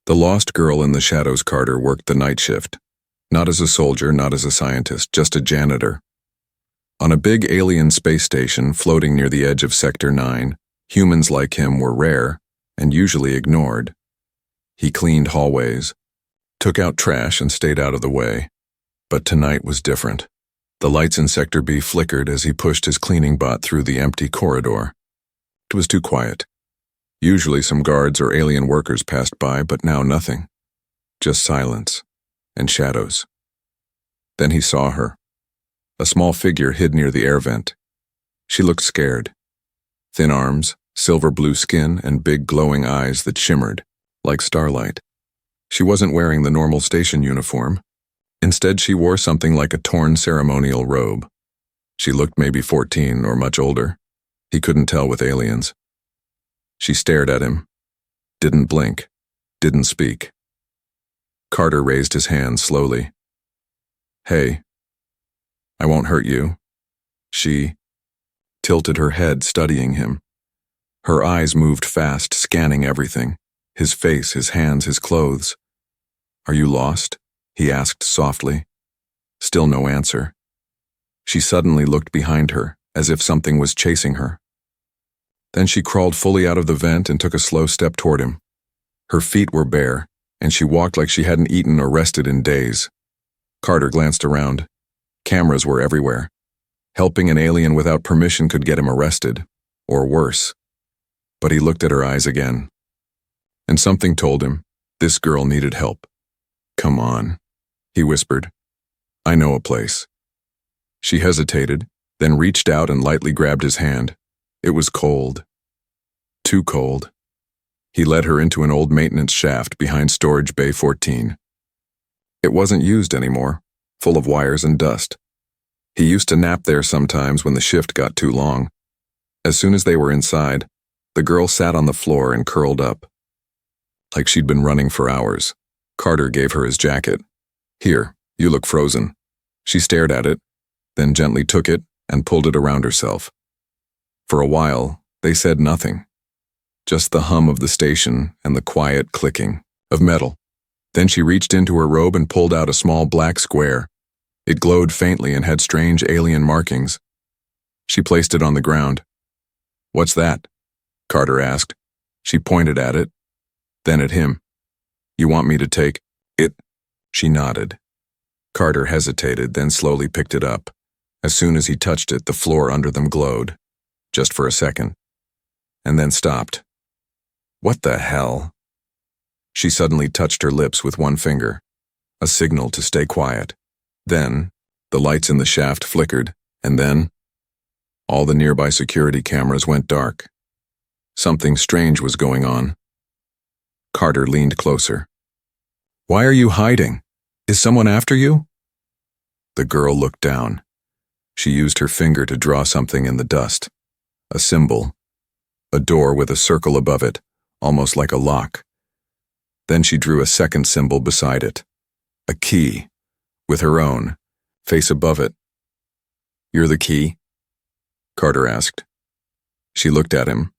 The lost girl in the shadows Carter worked the night shift. Not as a soldier, not as a scientist, just a janitor. On a big alien space station floating near the edge of Sector 9, humans like him were rare and usually ignored. He cleaned hallways, took out trash and stayed out of the way. But tonight was different. The lights in Sector B flickered as he pushed his cleaning bot through the empty corridor. It was too quiet. Usually some guards or alien workers passed by, but now nothing. Just silence and shadows. Then he saw her. A small figure hid near the air vent. She looked scared. Thin arms, silver blue skin, and big glowing eyes that shimmered, like starlight. She wasn't wearing the normal station uniform. Instead, she wore something like a torn ceremonial robe. She looked maybe 14 or much older. He couldn't tell with aliens. She stared at him, didn't blink, didn't speak. Carter raised his hand slowly. "Hey, I won't hurt you." She tilted her head, studying him. Her eyes moved fast, scanning everything. His face, his hands, his clothes. "Are you lost?" he asked softly. Still no answer. She suddenly looked behind her, as if something was chasing her. Then she crawled fully out of the vent and took a slow step toward him. Her feet were bare, and she walked like she hadn't eaten or rested in days. Carter glanced around. Cameras were everywhere. Helping an alien without permission could get him arrested, or worse. But he looked at her eyes again. And something told him this girl needed help. "Come on," he whispered. "I know a place." She hesitated, then reached out and lightly grabbed his hand. It was cold. Too cold. He led her into an old maintenance shaft behind storage bay 14. It wasn't used anymore, full of wires and dust. He used to nap there sometimes when the shift got too long. As soon as they were inside, the girl sat on the floor and curled up. Like she'd been running for hours. Carter gave her his jacket. "Here, you look frozen." She stared at it, then gently took it and pulled it around herself. For a while, they said nothing. Just the hum of the station and the quiet clicking of metal. Then she reached into her robe and pulled out a small black square. It glowed faintly and had strange alien markings. She placed it on the ground. "What's that?" Carter asked. She pointed at it, then at him. "You want me to take it?" She nodded. Carter hesitated, then slowly picked it up. As soon as he touched it, the floor under them glowed. Just for a second, and then stopped. "What the hell?" She suddenly touched her lips with one finger, a signal to stay quiet. Then, the lights in the shaft flickered, and then, all the nearby security cameras went dark. Something strange was going on. Carter leaned closer. "Why are you hiding? Is someone after you?" The girl looked down. She used her finger to draw something in the dust. A symbol. A door with a circle above it, almost like a lock. Then she drew a second symbol beside it. A key, with her own, face above it. "You're the key?" Carter asked. She looked at him,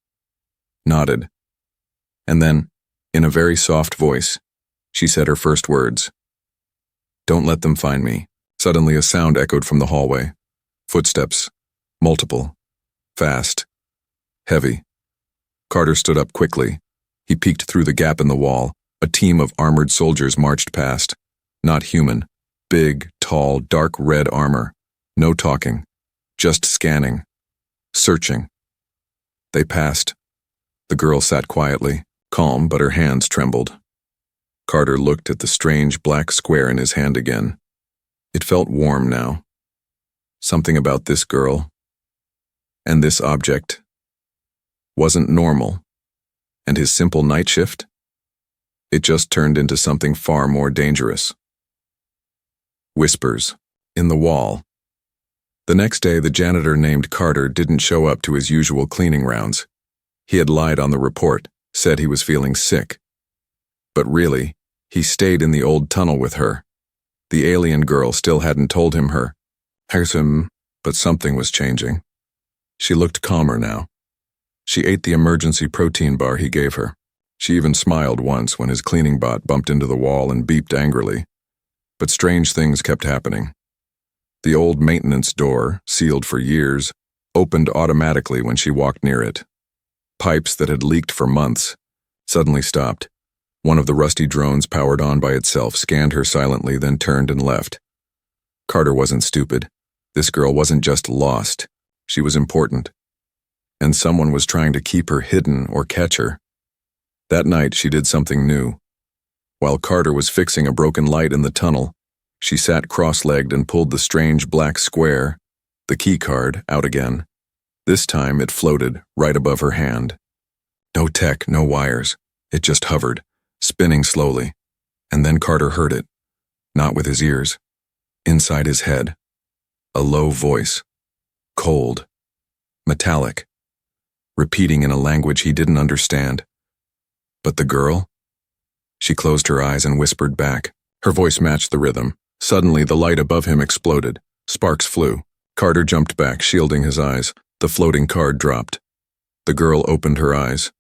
nodded, and then, in a very soft voice, she said her first words. "Don't let them find me." Suddenly a sound echoed from the hallway. Footsteps. Multiple. Fast. Heavy. Carter stood up quickly. He peeked through the gap in the wall. A team of armored soldiers marched past. Not human. Big, tall, dark red armor. No talking. Just scanning. Searching. They passed. The girl sat quietly, calm, but her hands trembled. Carter looked at the strange black square in his hand again. It felt warm now. Something about this girl and this object wasn't normal, and his simple night shift, it just turned into something far more dangerous. Whispers in the wall. The next day, the janitor named Carter didn't show up to his usual cleaning rounds. He had lied on the report, said he was feeling sick. But really, he stayed in the old tunnel with her. The alien girl still hadn't told him but something was changing. She looked calmer now. She ate the emergency protein bar he gave her. She even smiled once when his cleaning bot bumped into the wall and beeped angrily. But strange things kept happening. The old maintenance door, sealed for years, opened automatically when she walked near it. Pipes that had leaked for months suddenly stopped. One of the rusty drones, powered on by itself, scanned her silently, then turned and left. Carter wasn't stupid. This girl wasn't just lost. She was important. And someone was trying to keep her hidden or catch her. That night, she did something new. While Carter was fixing a broken light in the tunnel, she sat cross-legged and pulled the strange black square, the keycard, out again. This time it floated right above her hand. No tech, no wires. It just hovered, spinning slowly. And then Carter heard it. Not with his ears. Inside his head. A low voice. Cold. Metallic. Repeating in a language he didn't understand. But the girl? She closed her eyes and whispered back. Her voice matched the rhythm. Suddenly, the light above him exploded. Sparks flew. Carter jumped back, shielding his eyes. The floating card dropped. The girl opened her eyes.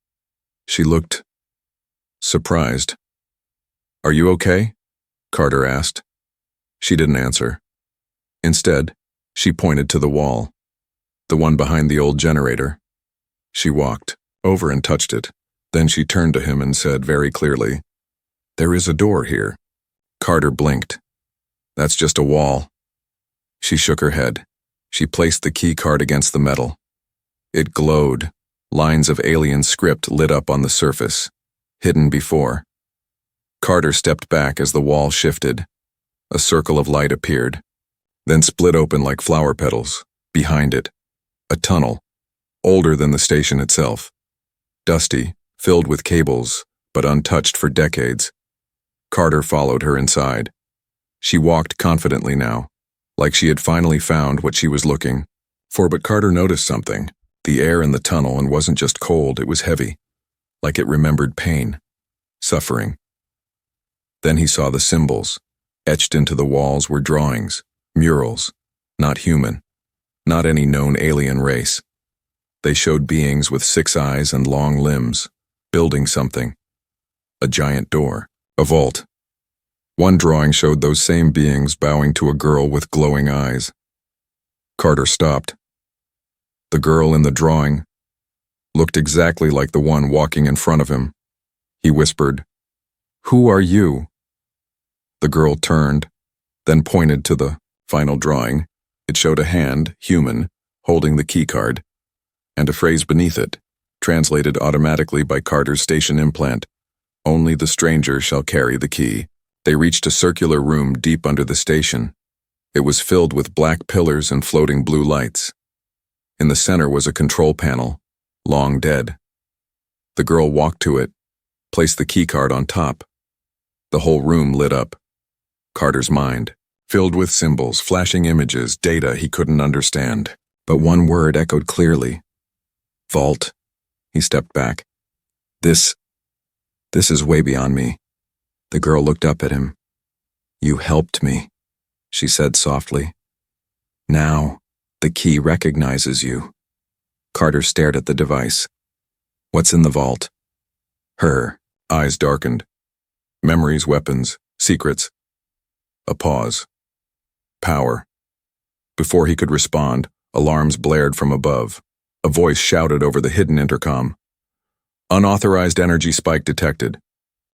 She looked surprised. "Are you okay?" Carter asked. She didn't answer. Instead, she pointed to the wall, the one behind the old generator. She walked over and touched it. Then she turned to him and said very clearly, "There is a door here." Carter blinked. "That's just a wall." She shook her head. She placed the key card against the metal. It glowed. Lines of alien script lit up on the surface, hidden before. Carter stepped back as the wall shifted. A circle of light appeared, then split open like flower petals. Behind it, a tunnel, older than the station itself. Dusty, filled with cables, but untouched for decades. Carter followed her inside. She walked confidently now, like she had finally found what she was looking for. But Carter noticed something. The air in the tunnel and wasn't just cold, it was heavy, like it remembered pain, suffering. Then he saw the symbols. Etched into the walls were drawings, murals, not human, not any known alien race. They showed beings with 6 eyes and long limbs, building something. A giant door, a vault. One drawing showed those same beings bowing to a girl with glowing eyes. Carter stopped. The girl in the drawing looked exactly like the one walking in front of him. He whispered, "Who are you?" The girl turned, then pointed to the final drawing. It showed a hand, human, holding the keycard, and a phrase beneath it, translated automatically by Carter's station implant. "Only the stranger shall carry the key." They reached a circular room deep under the station. It was filled with black pillars and floating blue lights. In the center was a control panel, long dead. The girl walked to it, placed the keycard on top. The whole room lit up. Carter's mind, filled with symbols, flashing images, data he couldn't understand. But one word echoed clearly. "Vault." He stepped back. This is way beyond me." The girl looked up at him. "You helped me," she said softly. "Now, the key recognizes you." Carter stared at the device. "What's in the vault?" Her eyes darkened. Memories, weapons, secrets. A pause. Power. Before he could respond, alarms blared from above. A voice shouted over the hidden intercom. "Unauthorized energy spike detected.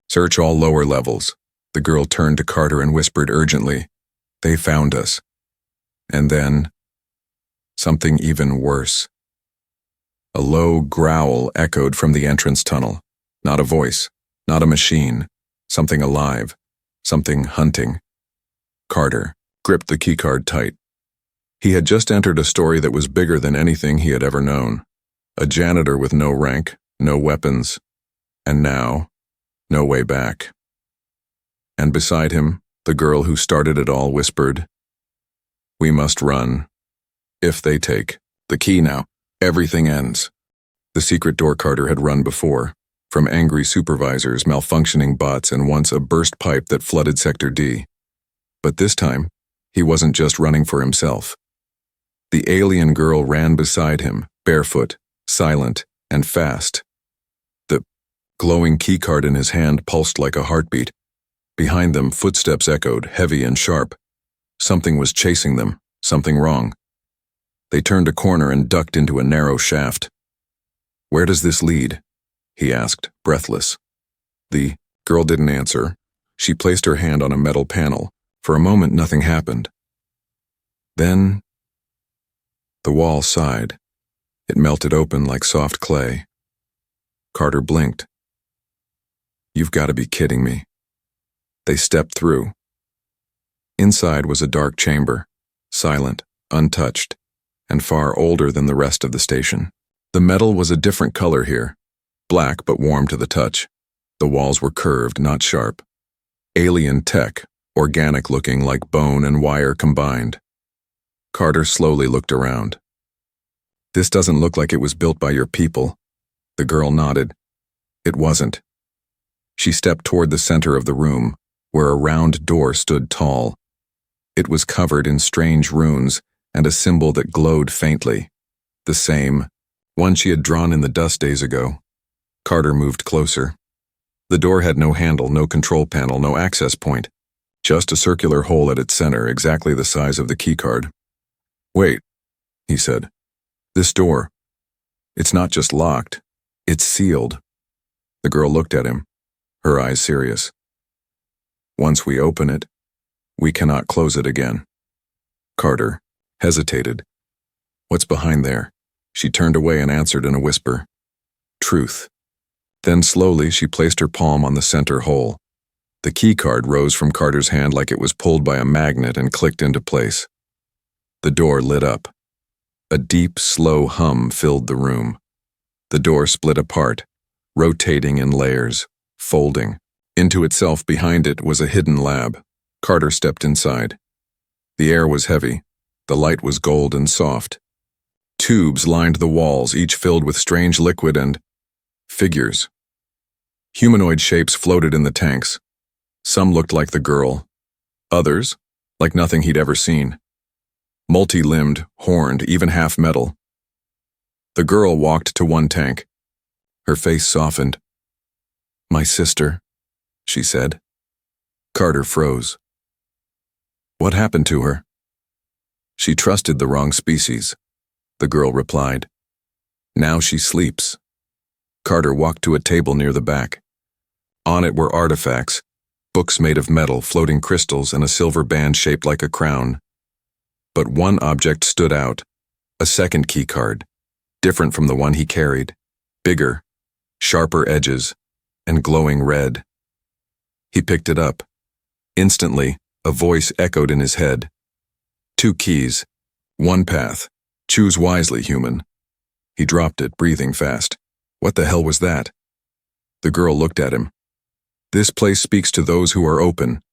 Search all lower levels." The girl turned to Carter and whispered urgently, "They found us." And then, something even worse. A low growl echoed from the entrance tunnel. Not a voice, not a machine. Something alive, something hunting. Carter gripped the keycard tight. He had just entered a story that was bigger than anything he had ever known. A janitor with no rank, no weapons, and now, no way back. And beside him, the girl who started it all whispered, "We must run. If they take the key now, everything ends." The secret door Carter had run before, from angry supervisors, malfunctioning bots, and once a burst pipe that flooded Sector D. But this time, he wasn't just running for himself. The alien girl ran beside him, barefoot, silent, and fast. The glowing keycard in his hand pulsed like a heartbeat. Behind them, footsteps echoed, heavy and sharp. Something was chasing them, something wrong. They turned a corner and ducked into a narrow shaft. "Where does this lead?" he asked, breathless. The girl didn't answer. She placed her hand on a metal panel. For a moment, nothing happened. Then, the wall sighed. It melted open like soft clay. Carter blinked. "You've got to be kidding me." They stepped through. Inside was a dark chamber, silent, untouched, and far older than the rest of the station. The metal was a different color here, black but warm to the touch. The walls were curved, not sharp. Alien tech, organic-looking like bone and wire combined. Carter slowly looked around. "This doesn't look like it was built by your people." The girl nodded. It wasn't. She stepped toward the center of the room, where a round door stood tall. It was covered in strange runes and a symbol that glowed faintly. The same, one she had drawn in the dust days ago. Carter moved closer. The door had no handle, no control panel, no access point. Just a circular hole at its center, exactly the size of the keycard. "Wait," he said. "This door, it's not just locked, it's sealed." The girl looked at him, her eyes serious. "Once we open it, we cannot close it again." Carter hesitated. "What's behind there?" She turned away and answered in a whisper. "Truth." Then slowly she placed her palm on the center hole. The keycard rose from Carter's hand like it was pulled by a magnet and clicked into place. The door lit up. A deep, slow hum filled the room. The door split apart, rotating in layers, folding. Into itself behind it was a hidden lab. Carter stepped inside. The air was heavy. The light was gold and soft. Tubes lined the walls, each filled with strange liquid and figures. Humanoid shapes floated in the tanks. Some looked like the girl. Others, like nothing he'd ever seen. Multi-limbed, horned, even half metal. The girl walked to one tank. Her face softened. "My sister," she said. Carter froze. "What happened to her?" "She trusted the wrong species," the girl replied. "Now she sleeps." Carter walked to a table near the back. On it were artifacts, books made of metal, floating crystals, and a silver band shaped like a crown. But one object stood out, a second keycard, different from the one he carried, bigger, sharper edges, and glowing red. He picked it up. Instantly, a voice echoed in his head. "Two keys, one path. Choose wisely, human." He dropped it, breathing fast. What the hell was that? The girl looked at him. "This place speaks to those who are open.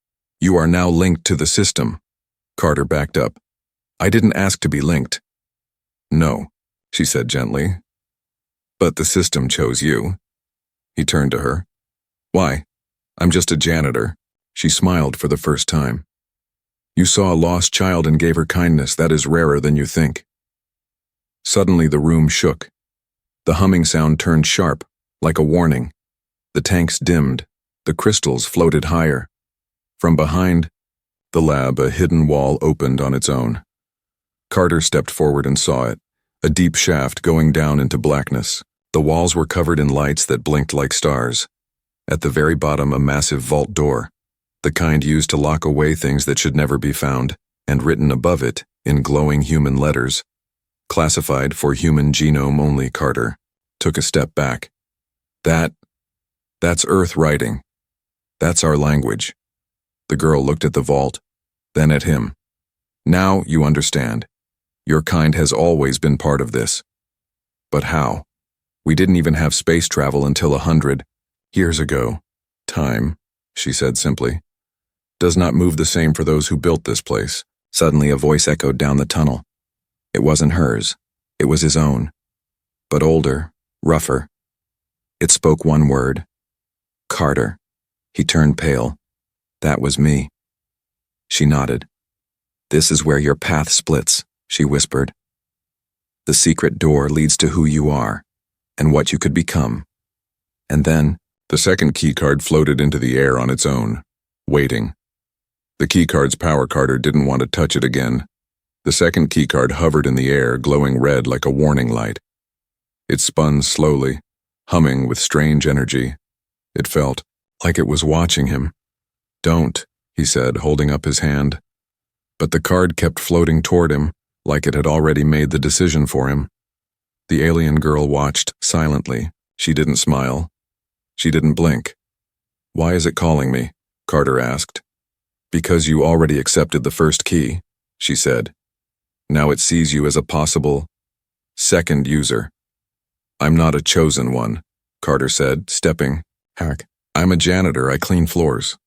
You are now linked to the system." Carter backed up. "I didn't ask to be linked." "No," she said gently. "But the system chose you." He turned to her. "Why? I'm just a janitor." She smiled for the first time. "You saw a lost child and gave her kindness. That is rarer than you think." Suddenly the room shook. The humming sound turned sharp, like a warning. The tanks dimmed. The crystals floated higher. From behind the lab, a hidden wall opened on its own. Carter stepped forward and saw it, a deep shaft going down into blackness. The walls were covered in lights that blinked like stars. At the very bottom, a massive vault door, the kind used to lock away things that should never be found, and written above it, in glowing human letters, "Classified for human genome only, Carter." Took a step back. That's Earth writing. That's our language." The girl looked at the vault, then at him. "Now you understand. Your kind has always been part of this." "But how? We didn't even have space travel until 100 years ago." "Time," she said simply, "does not move the same for those who built this place." Suddenly a voice echoed down the tunnel. It wasn't hers. It was his own. But older, rougher. It spoke one word. "Carter." He turned pale. "That was me." She nodded. "This is where your path splits," she whispered. "The secret door leads to who you are, and what you could become. And then, The second keycard floated into the air on its own, waiting. The keycard's power Carter didn't want to touch it again. The second keycard hovered in the air, glowing red like a warning light. It spun slowly, humming with strange energy. It felt like it was watching him. "Don't," he said, holding up his hand. But the card kept floating toward him, like it had already made the decision for him. The alien girl watched silently. She didn't smile. She didn't blink. "Why is it calling me?" Carter asked. "Because you already accepted the first key," she said. "Now it sees you as a possible second user." "I'm not a chosen one," Carter said, stepping. "Hack. I'm a janitor, I clean floors."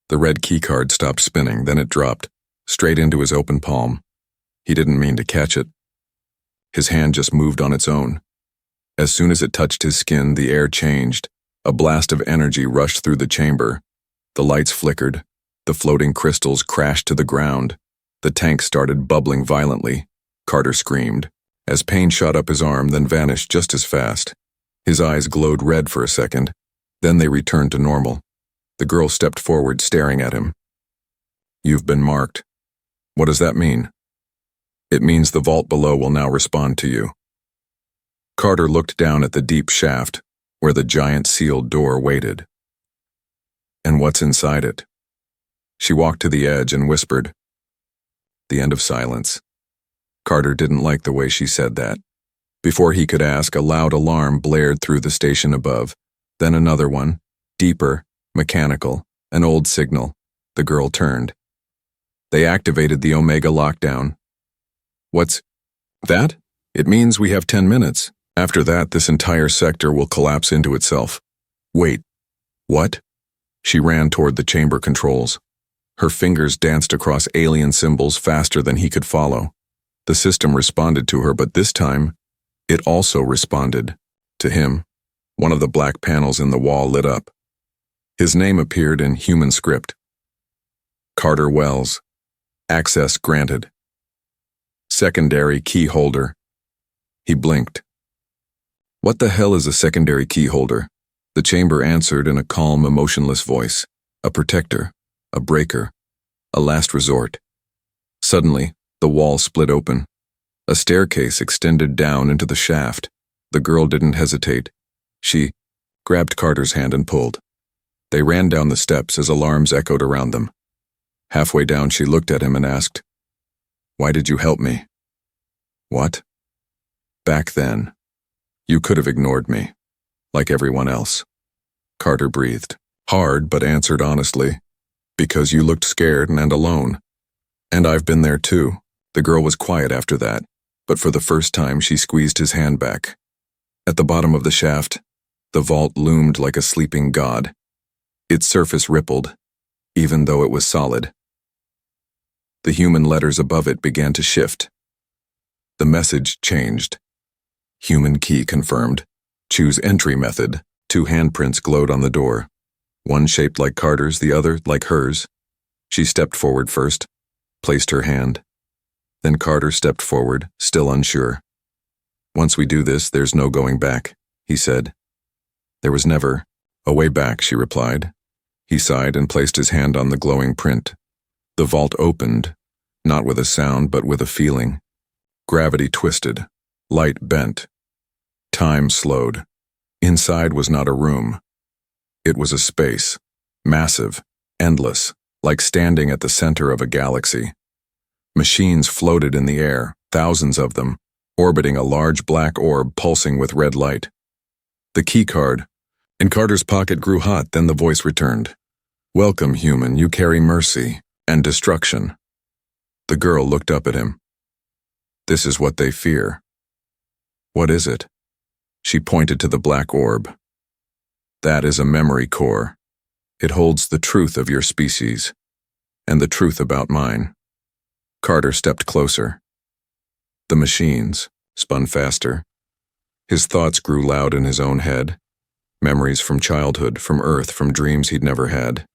The red keycard stopped spinning, then it dropped, straight into his open palm. He didn't mean to catch it. His hand just moved on its own. As soon as it touched his skin, the air changed. A blast of energy rushed through the chamber. The lights flickered. The floating crystals crashed to the ground. The tank started bubbling violently. Carter screamed, as pain shot up his arm, then vanished just as fast. His eyes glowed red for a second. Then they returned to normal. The girl stepped forward, staring at him. "You've been marked." "What does that mean?" "It means the vault below will now respond to you." Carter looked down at the deep shaft, where the giant sealed door waited. "And what's inside it?" She walked to the edge and whispered. The end of silence. Carter didn't like the way she said that. Before he could ask, a loud alarm blared through the station above. Then another one, deeper, mechanical, an old signal. The girl turned. They activated the Omega lockdown. "What's that?" "It means we have 10 minutes. After that, this entire sector will collapse into itself." "Wait, what?" She ran toward the chamber controls. Her fingers danced across alien symbols faster than he could follow. The system responded to her, but this time, it also responded to him. One of the black panels in the wall lit up. His name appeared in human script. Carter Wells. Access granted. Secondary key holder. He blinked. "What the hell is a secondary key holder?" The chamber answered in a calm, emotionless voice. "A protector, a breaker, a last resort." Suddenly, the wall split open. A staircase extended down into the shaft. The girl didn't hesitate. She grabbed Carter's hand and pulled. They ran down the steps as alarms echoed around them. Halfway down, she looked at him and asked, "Why did you help me?" "What?" "Back then. You could have ignored me, like everyone else." Carter breathed hard but answered honestly, "Because you looked scared and alone. And I've been there too." The girl was quiet after that, but for the first time she squeezed his hand back. At the bottom of the shaft, the vault loomed like a sleeping god. Its surface rippled, even though it was solid. The human letters above it began to shift. The message changed. "Human key confirmed. Choose entry method." 2 handprints glowed on the door. One shaped like Carter's, the other like hers. She stepped forward first, placed her hand. Then Carter stepped forward, still unsure. "Once we do this, there's no going back," he said. "There was never a way back," she replied. He sighed and placed his hand on the glowing print. The vault opened, not with a sound but with a feeling. Gravity twisted. Light bent. Time slowed. Inside was not a room. It was a space, massive, endless, like standing at the center of a galaxy. Machines floated in the air, thousands of them, orbiting a large black orb pulsing with red light. The keycard in Carter's pocket grew hot, then the voice returned. "Welcome, human, you carry mercy and destruction." The girl looked up at him. "This is what they fear." "What is it?" She pointed to the black orb. "That is a memory core. It holds the truth of your species, and the truth about mine." Carter stepped closer. The machines spun faster. His thoughts grew loud in his own head. Memories from childhood, from Earth, from dreams he'd never had.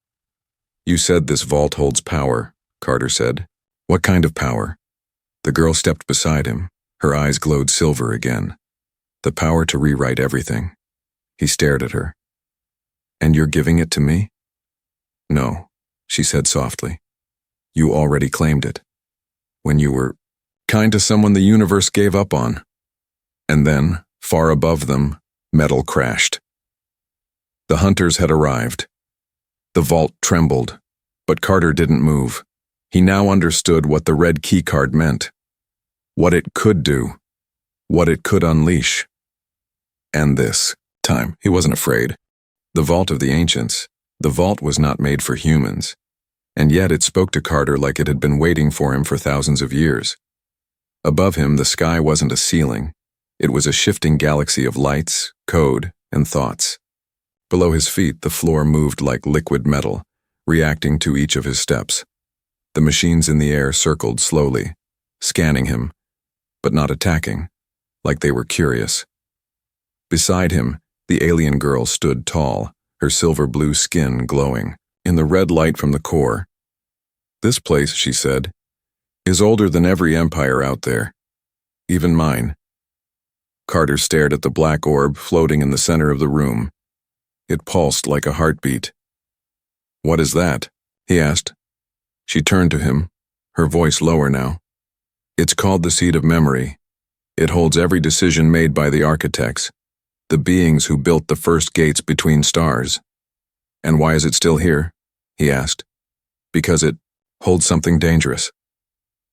"You said this vault holds power," Carter said. "What kind of power?" The girl stepped beside him. Her eyes glowed silver again. "The power to rewrite everything." He stared at her. And you're giving it to me? No, she said softly. You already claimed it. When you were kind to someone the universe gave up on. And then, far above them, metal crashed. The hunters had arrived. The vault trembled, but Carter didn't move. He now understood what the red keycard meant. What it could do. What it could unleash. And this time, he wasn't afraid. The vault of the ancients. The vault was not made for humans. And yet it spoke to Carter like it had been waiting for him for thousands of years. Above him, the sky wasn't a ceiling. It was a shifting galaxy of lights, code, and thoughts. Below his feet, the floor moved like liquid metal, reacting to each of his steps. The machines in the air circled slowly, scanning him, but not attacking, like they were curious. Beside him, the alien girl stood tall, her silver-blue skin glowing in the red light from the core. This place, she said, is older than every empire out there, even mine. Carter stared at the black orb floating in the center of the room. It pulsed like a heartbeat. What is that? He asked. She turned to him, her voice lower now. It's called the seed of memory. It holds every decision made by the architects, the beings who built the first gates between stars. And why is it still here? He asked. Because it holds something dangerous.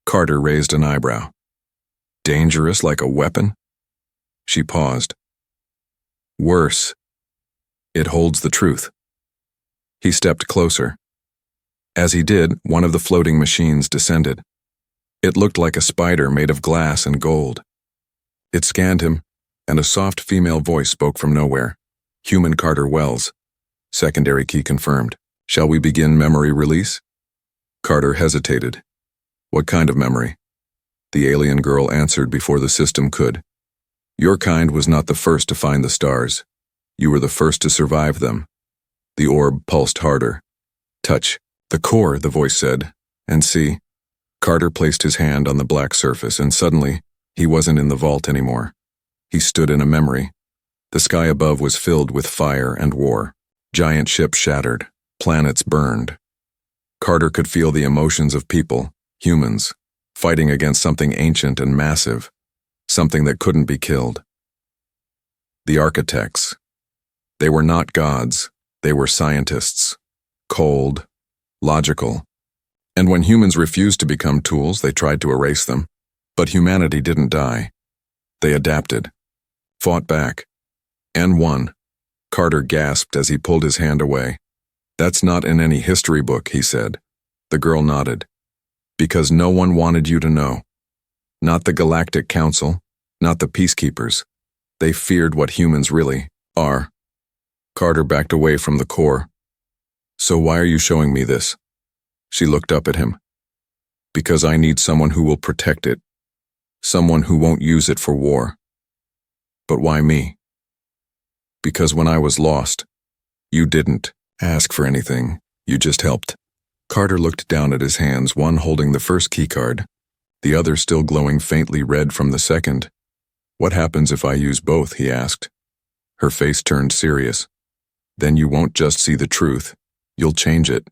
Carter raised an eyebrow. Dangerous like a weapon? She paused. Worse. It holds the truth. He stepped closer. As he did, one of the floating machines descended. It looked like a spider made of glass and gold. It scanned him, and a soft female voice spoke from nowhere. Human Carter Wells. Secondary key confirmed. Shall we begin memory release? Carter hesitated. What kind of memory? The alien girl answered before the system could. Your kind was not the first to find the stars. You were the first to survive them. The orb pulsed harder. Touch. The core, the voice said. And see. Carter placed his hand on the black surface, and suddenly, he wasn't in the vault anymore. He stood in a memory. The sky above was filled with fire and war. Giant ships shattered. Planets burned. Carter could feel the emotions of people, humans, fighting against something ancient and massive, something that couldn't be killed. The architects. They were not gods. They were scientists. Cold, logical. And when humans refused to become tools, they tried to erase them. But humanity didn't die. They adapted, fought back, and won. Carter gasped as he pulled his hand away. That's not in any history book, he said. The girl nodded. Because no one wanted you to know. Not the Galactic Council, not the peacekeepers. They feared what humans really are. Carter backed away from the core. So why are you showing me this? She looked up at him. Because I need someone who will protect it. Someone who won't use it for war. But why me? Because when I was lost, you didn't ask for anything, you just helped. Carter looked down at his hands, one holding the first keycard, the other still glowing faintly red from the second. What happens if I use both, he asked. Her face turned serious. Then you won't just see the truth, you'll change it.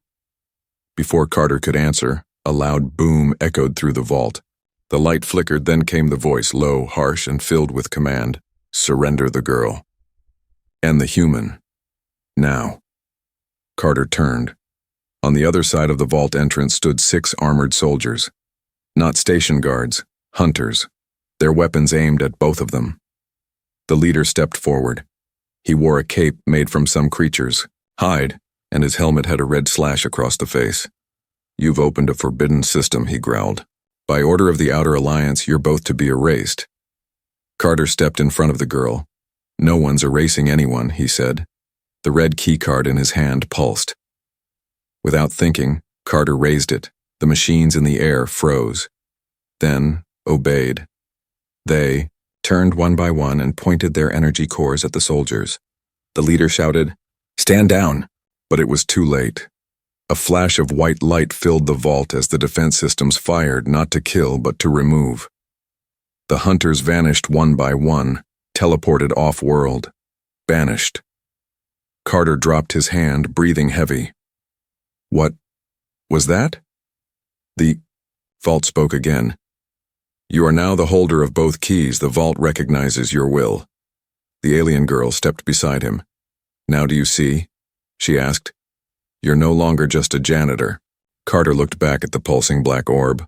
Before Carter could answer, a loud boom echoed through the vault. The light flickered, then came the voice, low, harsh, and filled with command. Surrender the girl. And the human. Now. Carter turned. On the other side of the vault entrance stood 6 armored soldiers. Not station guards, hunters. Their weapons aimed at both of them. The leader stepped forward. He wore a cape made from some creature's hide, and his helmet had a red slash across the face. You've opened a forbidden system, he growled. By order of the Outer Alliance, you're both to be erased. Carter stepped in front of the girl. No one's erasing anyone, he said. The red keycard in his hand pulsed. Without thinking, Carter raised it. The machines in the air froze. Then, obeyed. They turned one by one and pointed their energy cores at the soldiers. The leader shouted, "Stand down!" But it was too late. A flash of white light filled the vault as the defense systems fired not to kill but to remove. The hunters vanished one by one, teleported off-world, banished. Carter dropped his hand, breathing heavy. What was that? The vault spoke again. You are now the holder of both keys. The vault recognizes your will. The alien girl stepped beside him. Now do you see? She asked. You're no longer just a janitor. Carter looked back at the pulsing black orb.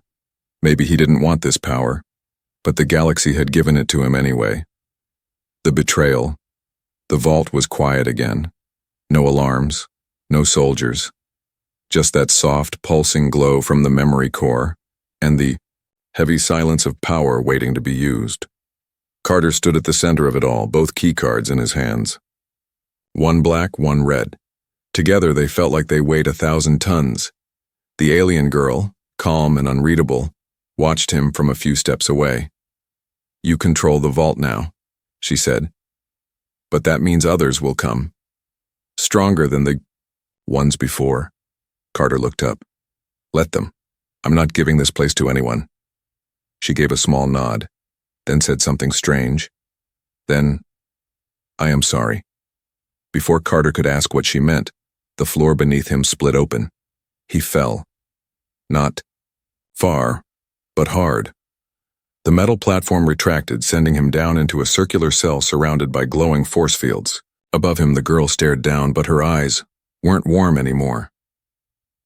Maybe he didn't want this power, but the galaxy had given it to him anyway. The betrayal. The vault was quiet again. No alarms, no soldiers. Just that soft, pulsing glow from the memory core, and the heavy silence of power waiting to be used. Carter stood at the center of it all, both keycards in his hands. One black, one red. Together they felt like they weighed 1,000 tons. The alien girl, calm and unreadable, watched him from a few steps away. You control the vault now, she said. But that means others will come. Stronger than the ones before. Carter looked up. Let them. I'm not giving this place to anyone. She gave a small nod, then said something strange. Then, I am sorry. Before Carter could ask what she meant, the floor beneath him split open. He fell. Not far, but hard. The metal platform retracted, sending him down into a circular cell surrounded by glowing force fields. Above him, the girl stared down, but her eyes weren't warm anymore.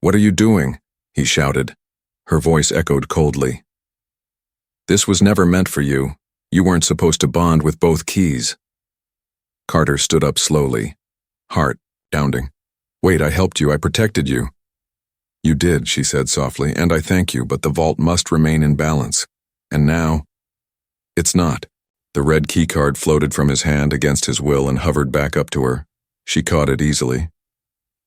What are you doing? He shouted. Her voice echoed coldly. This was never meant for you. You weren't supposed to bond with both keys. Carter stood up slowly, heart pounding. Wait, I helped you, I protected you. You did, she said softly, and I thank you, but the vault must remain in balance. And now, it's not. The red keycard floated from his hand against his will and hovered back up to her. She caught it easily.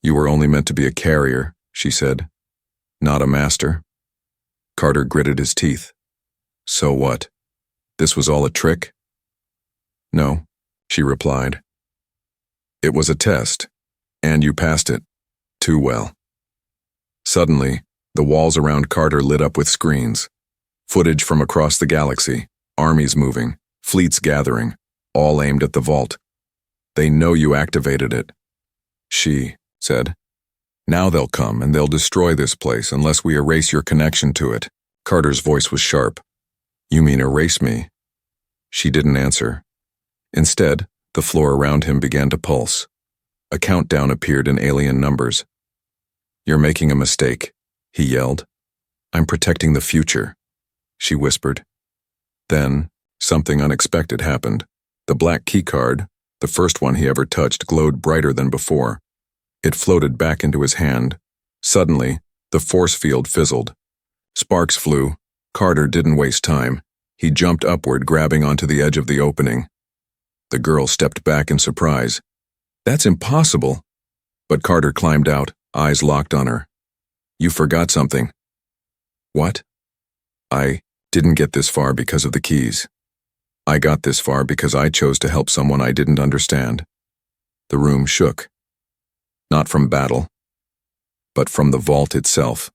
You were only meant to be a carrier, she said, not a master. Carter gritted his teeth. So what? This was all a trick? No, she replied. It was a test, and you passed it. Too well. Suddenly, the walls around Carter lit up with screens. Footage from across the galaxy, armies moving, fleets gathering, all aimed at the vault. They know you activated it. She said. Now they'll come and they'll destroy this place unless we erase your connection to it. Carter's voice was sharp. You mean erase me? She didn't answer. Instead, the floor around him began to pulse. A countdown appeared in alien numbers. You're making a mistake, he yelled. I'm protecting the future, she whispered. Then, something unexpected happened. The black keycard, the first one he ever touched, glowed brighter than before. It floated back into his hand. Suddenly, the force field fizzled. Sparks flew. Carter didn't waste time. He jumped upward, grabbing onto the edge of the opening. The girl stepped back in surprise. That's impossible. But Carter climbed out, eyes locked on her. You forgot something. What? I didn't get this far because of the keys. I got this far because I chose to help someone I didn't understand. The room shook. Not from battle, but from the vault itself.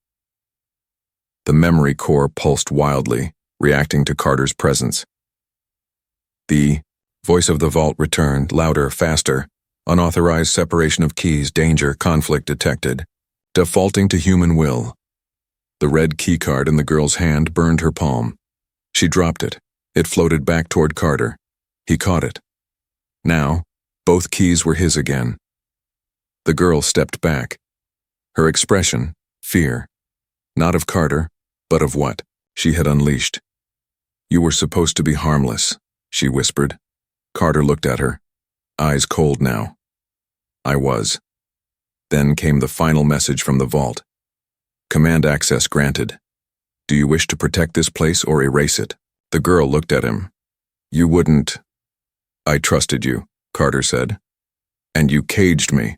The memory core pulsed wildly, reacting to Carter's presence. The voice of the vault returned, louder, faster. Unauthorized separation of keys, danger, conflict detected. Defaulting to human will. The red keycard in the girl's hand burned her palm. She dropped it. It floated back toward Carter. He caught it. Now, both keys were his again. The girl stepped back. Her expression, fear. Not of Carter, but of what she had unleashed. You were supposed to be harmless, she whispered. Carter looked at her, eyes cold now. I was. Then came the final message from the vault. Command access granted. Do you wish to protect this place or erase it? The girl looked at him. You wouldn't. I trusted you, Carter said. And you caged me.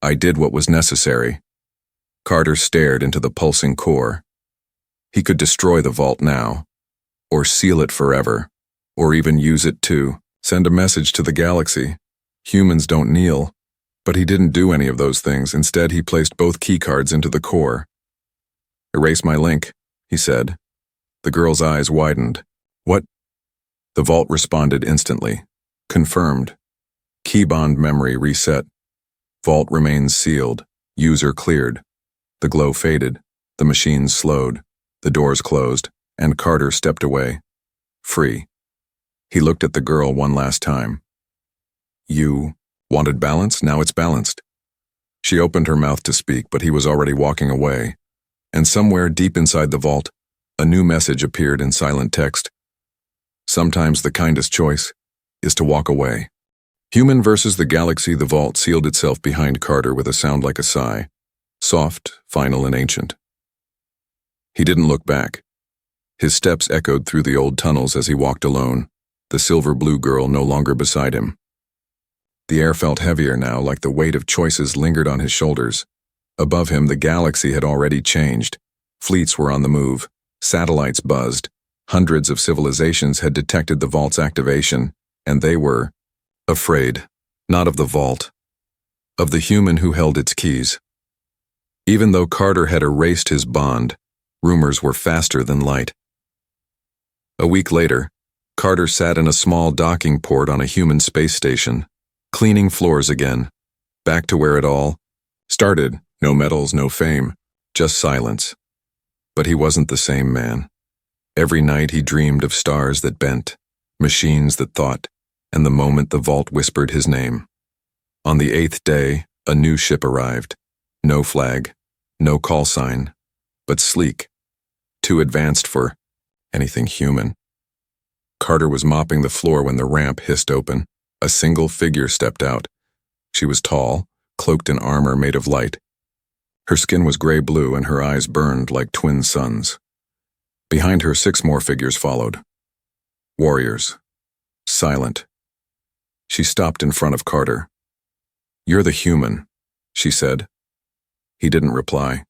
I did what was necessary. Carter stared into the pulsing core. He could destroy the vault now, or seal it forever, or even use it to send a message to the galaxy. Humans don't kneel. But he didn't do any of those things. Instead, he placed both keycards into the core. Erase my link, he said. The girl's eyes widened. What? The vault responded instantly. Confirmed. Keybond memory reset. Vault remains sealed. User cleared. The glow faded. The machines slowed. The doors closed, and Carter stepped away. Free. He looked at the girl one last time. You wanted balance? Now it's balanced. She opened her mouth to speak, but he was already walking away. And somewhere deep inside the vault, a new message appeared in silent text. Sometimes the kindest choice is to walk away. Human versus the galaxy. The vault sealed itself behind Carter with a sound like a sigh. Soft, final, and ancient. He didn't look back. His steps echoed through the old tunnels as he walked alone, the silver-blue girl no longer beside him. The air felt heavier now, like the weight of choices lingered on his shoulders. Above him, the galaxy had already changed. Fleets were on the move. Satellites buzzed. Hundreds of civilizations had detected the vault's activation, and they were afraid, not of the vault, of the human who held its keys. Even though Carter had erased his bond, rumors were faster than light. A week later, Carter sat in a small docking port on a human space station, cleaning floors again, back to where it all started. No medals, no fame, just silence. But he wasn't the same man. Every night he dreamed of stars that bent, machines that thought, and the moment the vault whispered his name. On the 8th day, a new ship arrived. No flag, no call sign, but sleek, too advanced for anything human. Carter was mopping the floor when the ramp hissed open. A single figure stepped out. She was tall, cloaked in armor made of light. Her skin was gray-blue and her eyes burned like twin suns. Behind her, 6 more figures followed. Warriors. Silent. She stopped in front of Carter. "You're the human," she said. He didn't reply.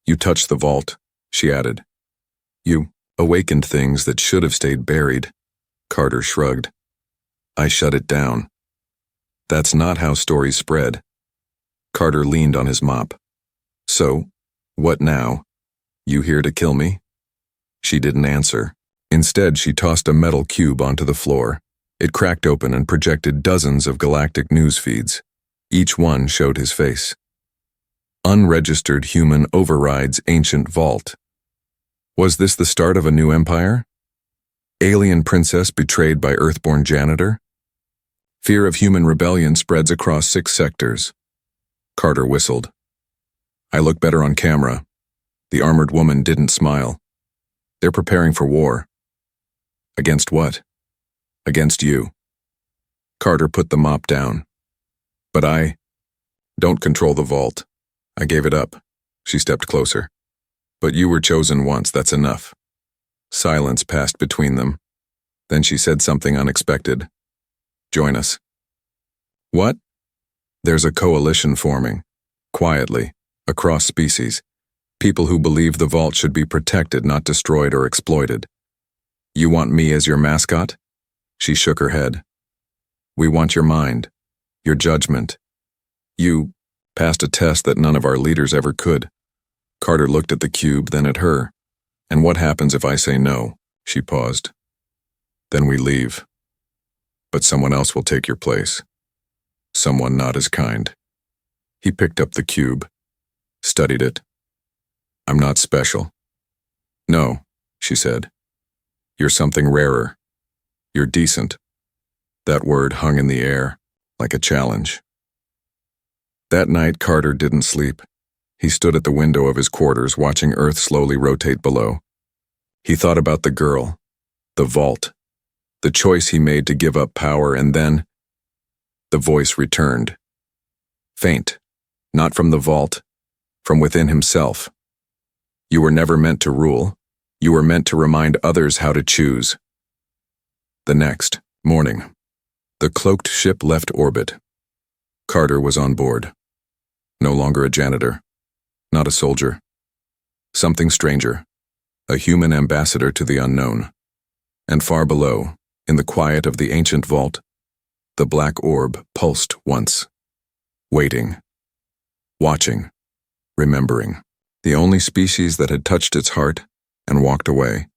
"You touched the vault," she added. "You awakened things that should have stayed buried." Carter shrugged. "I shut it down." "That's not how stories spread." Carter leaned on his mop. "So, what now? You here to kill me?" She didn't answer. Instead, she tossed a metal cube onto the floor. It cracked open and projected dozens of galactic news feeds. Each one showed his face. Unregistered human overrides ancient vault. Was this the start of a new empire? Alien princess betrayed by Earthborn janitor? Fear of human rebellion spreads across 6 sectors. Carter whistled. "I look better on camera." The armored woman didn't smile. "They're preparing for war." "Against what?" "Against you." Carter put the mop down. "But I don't control the vault. I gave it up." She stepped closer. "But you were chosen once, that's enough." Silence passed between them. Then she said something unexpected. "Join us." "What?" "There's a coalition forming. Quietly, across species. People who believe the vault should be protected, not destroyed or exploited." "You want me as your mascot?" She shook her head. "We want your mind, your judgment. You passed a test that none of our leaders ever could." Carter looked at the cube, then at her. "And what happens if I say no?" She paused. "Then we leave. But someone else will take your place. Someone not as kind." He picked up the cube, studied it. "I'm not special." "No," she said. "You're something rarer. You're decent." That word hung in the air, like a challenge. That night, Carter didn't sleep. He stood at the window of his quarters, watching Earth slowly rotate below. He thought about the girl, the vault, the choice he made to give up power, and then the voice returned. Faint, not from the vault, from within himself. "You were never meant to rule. You were meant to remind others how to choose." The next morning, the cloaked ship left orbit. Carter was on board. No longer a janitor, not a soldier. Something stranger, a human ambassador to the unknown. And far below, in the quiet of the ancient vault, the black orb pulsed once. Waiting. Watching. Remembering. The only species that had touched its heart and walked away.